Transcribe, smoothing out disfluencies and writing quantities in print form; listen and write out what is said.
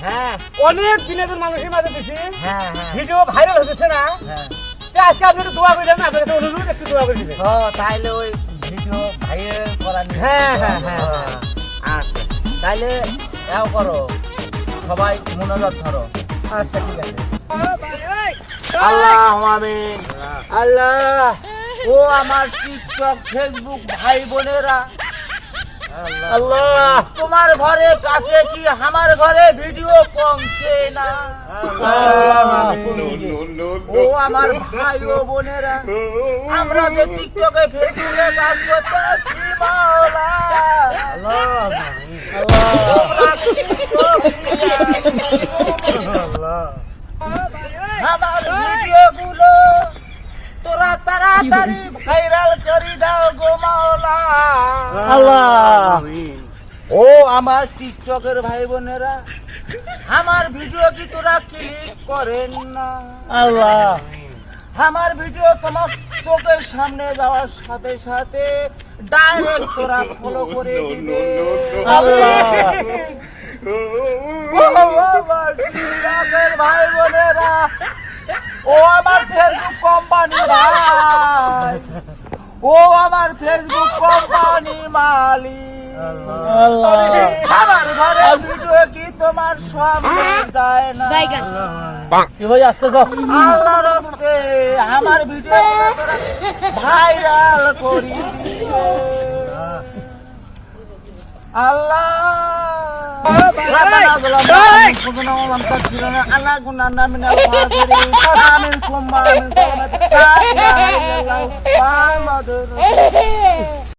হ্যাঁ অনেক দিনের মানুষের মাঝে দিছি হ্যাঁ হ্যাঁ ভিডিও ভাইরাল হতেছে না হ্যাঁ আজকে আপনি একটু দোয়া করে দেন আপনার কাছে অনুরোধ একটু দোয়া করে দিবেন ও তাইলে ওই ভিডিও ভাইরাল করা নিয়ে হ্যাঁ হ্যাঁ হ্যাঁ আচ্ছা তাইলে এও করো সবাই মনোযোগ ধরো আচ্ছা ঠিক আছে আল্লাহ আমিন আল্লাহ ও আমার টিকটক ফেসবুক ভাই বোনেরা আল্লাহ তোমার ঘরে কাছে কি আমার ঘরে ভিডিও পৌঁছে না ও আমার ভাই ও বোনেরা আমরা যে টিকটকে ফেসবুকে কাজ করতেছি মাওলা তোমরা আমার ভিডিও গুলো তোরা তাড়াতাড়ি ভাইরাল করে দাও গো মাওলা আল্লাহ ও আমার টিকটকের ভাই বোনেরা আমার ভিডিও কি তোরা ক্লিক করেন না আল্লাহ আমার ভিডিও তোমার চোখের সামনে যাওয়ার সাথে সাথে ডাইরেক্ট তোরা ফলো করে দিবে আল্লাহ ও আমার টিকটকের ভাই বোনেরা ও আমার ফেসবুক কোম্পানি ভাই ও আমার ফেসবুক কোম্পানির মালিক আল্লাহ আমার ঘরে ভিডিও কি তোমার সামনে যায় না কি ভাই আসছে গো আল্লাহর হস্তে আমার ভিডিও ভাইরাল করি দিও। আল্লাহ ربنا ظلمنا أنفسنا ومن تغفر لنا ألا كنا من الخاسرين آمين ثم آمين لا إله إلا الله محمد رسول الله